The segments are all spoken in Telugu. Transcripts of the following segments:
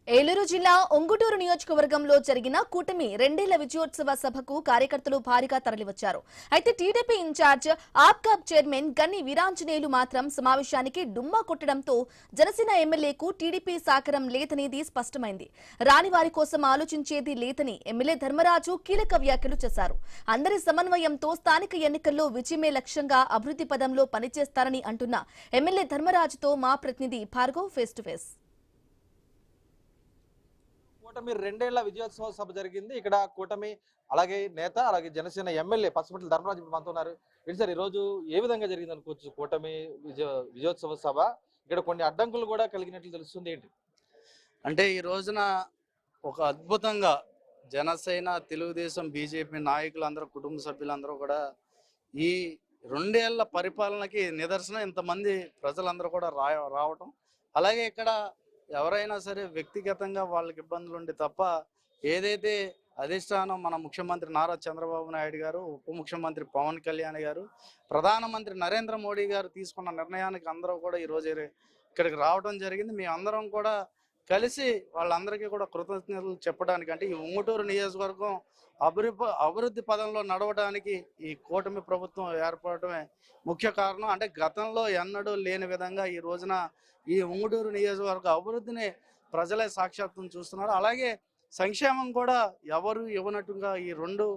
ఏలూరు జిల్లా ఒంగుటూరు నియోజకవర్గంలో జరిగిన కూటమి రెండేళ్ల విజయోత్సవ సభకు కార్యకర్తలు భారీగా తరలివచ్చారు. అయితే టీడీపీ ఇన్ఛార్జ్ ఆప్కాబ్ చైర్మన్ గన్ని వీరాంజనేయులు మాత్రం సమావేశానికి డుమ్మా కొట్టడంతో జనసేన ఎమ్మెల్యేకు టీడీపీ సహకారం లేదనేది స్పష్టమైంది. రాని వారి కోసం ఆలోచించేది లేదని ఎమ్మెల్యే ధర్మరాజు కీలక వ్యాఖ్యలు చేశారు. అందరి సమన్వయంతో స్థానిక ఎన్నికల్లో విజయమే లక్ష్యంగా అభివృద్ధి పదంలో పనిచేస్తారని అంటున్న ఎమ్మెల్యే ధర్మరాజుతో మా ప్రతినిధి భార్గవ్ ఫేస్ టు ఫేస్. కూటమి రెండేళ్ల విజయోత్సవ సభ జరిగింది. ఇక్కడ కూటమి అలాగే నేత అలాగే జనసేన ఎమ్మెల్యే పసుపుట్ల ధర్మరాజు మనతో ఉన్నారు. ఏంటి సార్, ఈ రోజు ఏ విధంగా జరిగింది అనుకోవచ్చు కూటమి విజయోత్సవ సభ? ఇక్కడ కొన్ని అడ్డంకులు కూడా కలిగినట్లు తెలుస్తుంది. ఏంటి అంటే ఈ రోజున ఒక అద్భుతంగా జనసేన, తెలుగుదేశం, బీజేపీ నాయకులందరూ, కుటుంబ సభ్యులందరూ కూడా ఈ రెండేళ్ల పరిపాలనకి నిదర్శనం. ఇంతమంది ప్రజలందరూ కూడా రావటం, అలాగే ఇక్కడ ఎవరైనా సరే వ్యక్తిగతంగా వాళ్ళకి ఇబ్బందులు ఉండి తప్ప ఏదైతే అధిష్టానం మన ముఖ్యమంత్రి నారా చంద్రబాబు నాయుడు గారు, ఉప ముఖ్యమంత్రి పవన్ కళ్యాణ్ గారు, ప్రధానమంత్రి నరేంద్ర మోడీ గారు తీసుకున్న నిర్ణయానికి అందరూ కూడా ఈరోజు ఇక్కడికి రావడం జరిగింది. మేమందరం కూడా కలిసి వాళ్ళందరికీ కూడా కృతజ్ఞతలు చెప్పడానికి, అంటే ఈ ఉంగుటూరు నియోజకవర్గం అభివృద్ధి పదంలో నడవడానికి ఈ కూటమి ప్రభుత్వం ఏర్పడటమే ముఖ్య కారణం. అంటే గతంలో ఎన్నడూ లేని విధంగా ఈ రోజున ఈ ఉంగుటూరు నియోజకవర్గ అభివృద్ధిని ప్రజలే సాక్షాత్తం చూస్తున్నారు. అలాగే సంక్షేమం కూడా ఎవరు ఇవ్వనట్టుగా ఈ 2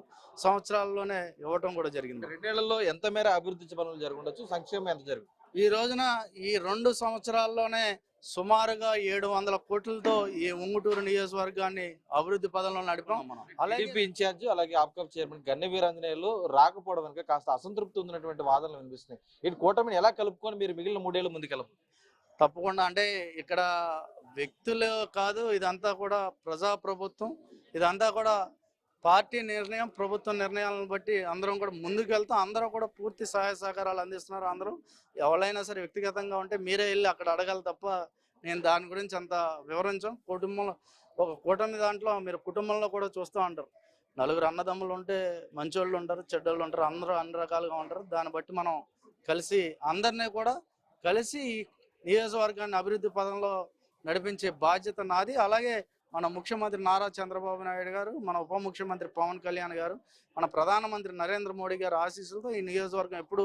సంవత్సరాల్లోనే ఇవ్వటం కూడా జరిగింది. రెండేళ్లలో ఎంత మేర అభివృద్ధి పనులు జరుగుండొచ్చు, సంక్షేమం ఎంత జరిగింది? ఈ రోజున ఈ 2 సంవత్సరాల్లోనే సుమారుగా 700 కోట్లతో ఈ ఉంగుటూరు నియోజకవర్గాన్ని అభివృద్ధి పదంలో నడిపాం. టీడీపీ ఇన్ఛార్జ్ అలాగే ఆప్కాబ్ చైర్మన్ గన్ని వీరాంజనేయులు రాకపోవడం వెనుక కాస్త అసంతృప్తి ఉన్నటువంటి వాదనలు వినిపిస్తున్నాయి. ఈ కూటమిని ఎలా కలుపుకొని మీరు మిగిలిన 3 ఏళ్ళు ముందుకెళ్ళం? తప్పకుండా, అంటే ఇక్కడ వ్యక్తులు కాదు, ఇదంతా కూడా ప్రజాప్రభుత్వం, ఇదంతా కూడా పార్టీ నిర్ణయం, ప్రభుత్వ నిర్ణయాలను బట్టి అందరం కూడా ముందుకు వెళ్తాం. అందరూ కూడా పూర్తి సహాయ సహకారాలు అందిస్తున్నారు. అందరూ ఎవరైనా సరే వ్యక్తిగతంగా ఉంటే మీరే వెళ్ళి అక్కడ అడగాలి తప్ప నేను దాని గురించి అంత వివరించాం. కుటుంబంలో ఒక కూటమి దాంట్లో మీరు కుటుంబంలో కూడా చూస్తూ ఉంటారు, 4 అన్నదమ్ములు ఉంటే మంచోళ్ళు ఉంటారు, చెడ్డోళ్ళు ఉంటారు, అందరూ అన్ని రకాలుగా ఉంటారు. దాన్ని బట్టి మనం కలిసి అందరినీ కూడా కలిసి నియోజకవర్గాన్ని అభివృద్ధి పదంలో నడిపించే బాధ్యత నాది. అలాగే మన ముఖ్యమంత్రి నారా చంద్రబాబు నాయుడు గారు, మన ఉప ముఖ్యమంత్రి పవన్ కళ్యాణ్ గారు, మన ప్రధానమంత్రి నరేంద్ర మోడీ గారు ఆశీస్సులతో ఈ నియోజకవర్గం ఎప్పుడు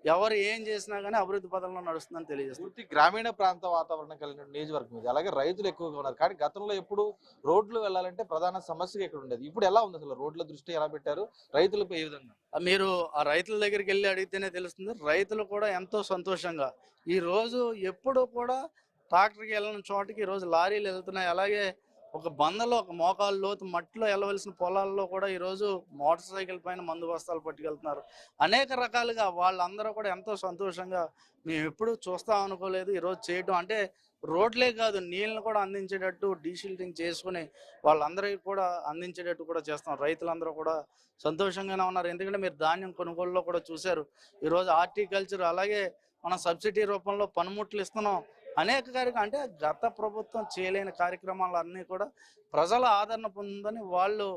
ఎవరు ఏం చేసినా కానీ అభివృద్ధి పదంలో నడుస్తుందని తెలియజేస్తుంది. గ్రామీణ ప్రాంత వాతావరణం కలిగిన నియోజకవర్గం ఇది. అలాగే రైతులు ఎక్కువగా ఉన్నారు. కానీ గతంలో ఎప్పుడు రోడ్లు వెళ్ళాలంటే ప్రధాన సమస్యగా ఇక్కడ ఉండేది. ఇప్పుడు ఎలా ఉంది అసలు? రోడ్ల దృష్టి ఎలా పెట్టారు? రైతులకు ఏ విధంగా? మీరు ఆ రైతుల దగ్గరికి వెళ్ళి అడిగితేనే తెలుస్తుంది. రైతులు కూడా ఎంతో సంతోషంగా ఈ రోజు ఎప్పుడు కూడా ట్రాక్టర్కి వెళ్ళిన చోటకి ఈరోజు లారీలు వెళ్తున్నాయి. అలాగే ఒక బందలో ఒక మోకాలు లోతు మట్టిలో వెళ్ళవలసిన పొలాల్లో కూడా ఈరోజు మోటార్ సైకిల్ పైన మందు బస్తాలు పట్టుకెళ్తున్నారు. అనేక రకాలుగా వాళ్ళందరూ కూడా ఎంతో సంతోషంగా మేము ఎప్పుడు చూస్తాం అనుకోలేదు ఈరోజు చేయడం. అంటే రోడ్లే కాదు, నీళ్ళని కూడా అందించేటట్టు డీసిల్టింగ్ చేసుకుని వాళ్ళందరికీ కూడా అందించేటట్టు కూడా చేస్తాం. రైతులందరూ కూడా సంతోషంగానే ఉన్నారు. ఎందుకంటే మీరు ధాన్యం కొనుగోలులో కూడా చూశారు. ఈరోజు హార్టికల్చర్, అలాగే మనం సబ్సిడీ రూపంలో పనిముట్లు ఇస్తున్నాం. అనేక కార్యక్రమాలు, అంటే గత ప్రభుత్వం చేయలేని కార్యక్రమాలు అన్నీ కూడా ప్రజల ఆదరణ పొందిందని వాళ్ళు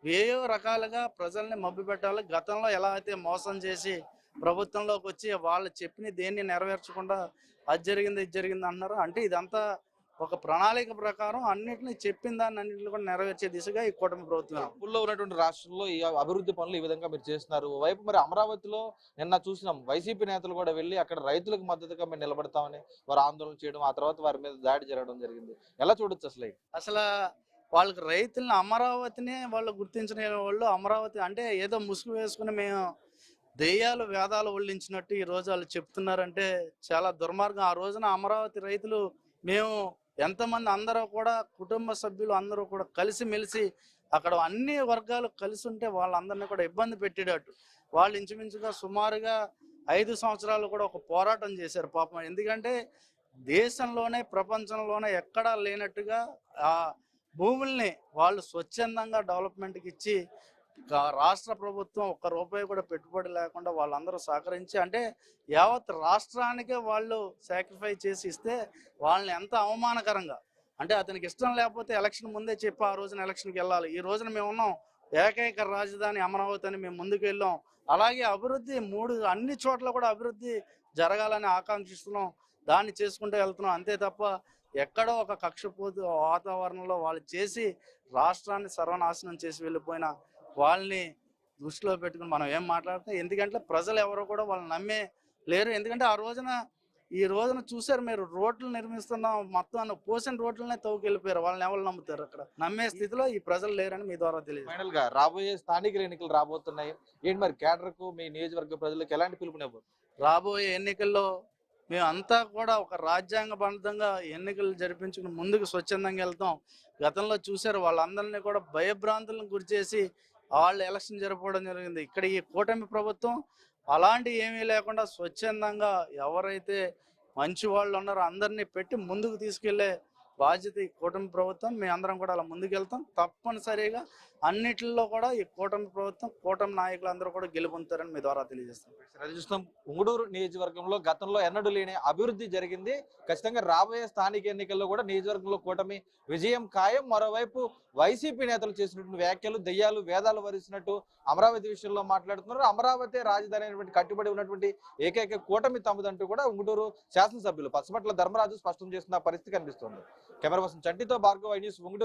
ఏయో రకాలుగా ప్రజల్ని మభ్యపెట్టాలి. గతంలో ఎలా అయితే మోసం చేసి ప్రభుత్వంలోకి వచ్చి వాళ్ళు చెప్పిన దేన్ని నెరవేర్చకుండా అది జరిగింది ఇది జరిగింది అంటున్నారు. అంటే ఇదంతా ఒక ప్రణాళిక ప్రకారం అన్నింటినీ చెప్పిన దాన్ని అన్నింటిని కూడా నెరవేర్చే దిశగా ఈ కూటమి ప్రభుత్వం. అప్పుల్లో ఉన్నటువంటి రాష్ట్రంలో ఈ అభివృద్ధి పనులు ఈ విధంగా మీరు చేస్తున్నారు. వైపు మరి అమరావతిలో నిన్న చూసినాం, వైసీపీ నేతలు కూడా వెళ్ళి అక్కడ రైతులకు మద్దతుగా మేము నిలబడతామని వారు ఆందోళన చేయడం, ఆ తర్వాత వారి మీద దాడి జరగడం జరిగింది. ఎలా చూడొచ్చు అసలు వాళ్ళకి రైతులను అమరావతిని వాళ్ళు గుర్తించిన వాళ్ళు, అమరావతి అంటే ఏదో ముసుగు వేసుకుని మేము దెయ్యాలు వేదాలు ఒళ్ళించినట్టు ఈ రోజు వాళ్ళు చెప్తున్నారంటే చాలా దుర్మార్గం. ఆ రోజున అమరావతి రైతులు మేము ఎంతమంది అందరూ కూడా కుటుంబ సభ్యులు అందరూ కూడా కలిసిమెలిసి అక్కడ అన్ని వర్గాలు కలిసి ఉంటే వాళ్ళందరినీ కూడా ఇబ్బంది పెట్టేటట్టు వాళ్ళు ఇంచుమించుగా సుమారుగా 5 సంవత్సరాలు కూడా ఒక పోరాటం చేశారు పాపం. ఎందుకంటే దేశంలోనే ప్రపంచంలోనే ఎక్కడా లేనట్టుగా ఆ భూముల్ని వాళ్ళు స్వచ్ఛందంగా డెవలప్మెంట్కి ఇచ్చి రాష్ట్ర ప్రభుత్వం ఒక్క రూపాయి కూడా పెట్టుబడి లేకుండా వాళ్ళందరూ సహకరించి, అంటే యావత్ రాష్ట్రానికే వాళ్ళు సాక్రిఫైస్ చేసి ఇస్తే వాళ్ళని ఎంత అవమానకరంగా, అంటే అతనికి ఇష్టం లేకపోతే ఎలక్షన్ ముందే చెప్పి ఆ రోజున ఎలక్షన్కి వెళ్ళాలి. ఈ రోజున మేము ఉన్నాం, ఏకైక రాజధాని అమరావతి అని మేము ముందుకు వెళ్ళాం. అలాగే అభివృద్ధి అన్ని చోట్ల కూడా అభివృద్ధి జరగాలని ఆకాంక్షిస్తున్నాం. దాన్ని చేసుకుంటూ వెళ్తున్నాం. అంతే తప్ప ఎక్కడో ఒక కక్షపూర్తి వాతావరణంలో వాళ్ళు చేసి రాష్ట్రాన్ని సర్వనాశనం చేసి వెళ్ళిపోయిన వాళ్ళని దృష్టిలో పెట్టుకుని మనం ఏం మాట్లాడతాం. ఎందుకంటే ప్రజలు ఎవరో కూడా వాళ్ళని నమ్మే లేరు. ఎందుకంటే ఈ రోజున చూసారు మీరు, రోడ్లు నిర్మిస్తున్నాం మొత్తం పోసిన రోడ్లనే తవ్వుకెళ్ళిపోయారు. వాళ్ళని ఎవరు నమ్ముతారు? అక్కడ నమ్మే స్థితిలో ఈ ప్రజలు లేరని మీ ద్వారా తెలియదు. ఫైనల్ గా రాబోయే స్థానిక ఎన్నికలు రాబోతున్నాయి. ఏంటి మరి కేడర్ కు మీ నియోజకవర్గ ప్రజలకు ఎలాంటి పిలుపునివ్వరు? రాబోయే ఎన్నికల్లో మేము అంతా కూడా ఒక రాజ్యాంగబద్ధంగా ఎన్నికలు జరిపించుకుని ముందుకు స్వచ్ఛందంగా వెళ్తాం. గతంలో చూశారు, వాళ్ళందరినీ కూడా భయభ్రాంతులను గురి చేసి వాళ్ళు ఎలక్షన్ జరపడం జరిగింది. ఇక్కడ ఈ కూటమి ప్రభుత్వం అలాంటి ఏమీ లేకుండా స్వచ్ఛందంగా ఎవరైతే మంచి వాళ్ళు ఉన్నారో అందరినీ పెట్టి ముందుకు తీసుకెళ్లే బాధ్యత ఈ కూటమి ప్రభుత్వం. మేము అందరం కూడా అలా ముందుకెళ్తాం. తప్పనిసరిగా అన్నిటిలో కూడా ఈ కూటమి ప్రభుత్వం, కూటమి నాయకులు అందరూ కూడా గెలుపొందుతారని మీ ద్వారా తెలియజేస్తాం. అది చూస్తాం, ఉంగుటూరు నియోజకవర్గంలో గతంలో ఎన్నడూ లేని అభివృద్ధి జరిగింది. ఖచ్చితంగా రాబోయే స్థానిక ఎన్నికల్లో కూడా నియోజకవర్గంలో కూటమి విజయం ఖాయం. మరోవైపు వైసీపీ నేతలు చేసినటువంటి వ్యాఖ్యలు దయ్యాలు వేదాలు వరిసినట్టు అమరావతి విషయంలో మాట్లాడుతున్నారు. అమరావతి రాజధాని అయినటువంటి కట్టుబడి ఉన్నటువంటి ఏకైక కూటమి తమదంటూ కూడా ఉంగుటూరు శాసనసభ్యులు పచ్చమట్ల ధర్మరాజు స్పష్టం చేస్తున్న పరిస్థితి కనిపిస్తుంది. కెమెరా పర్సన్ చంటితో భార్గవ్, ఐ న్యూస్, ఉంగుటూరు.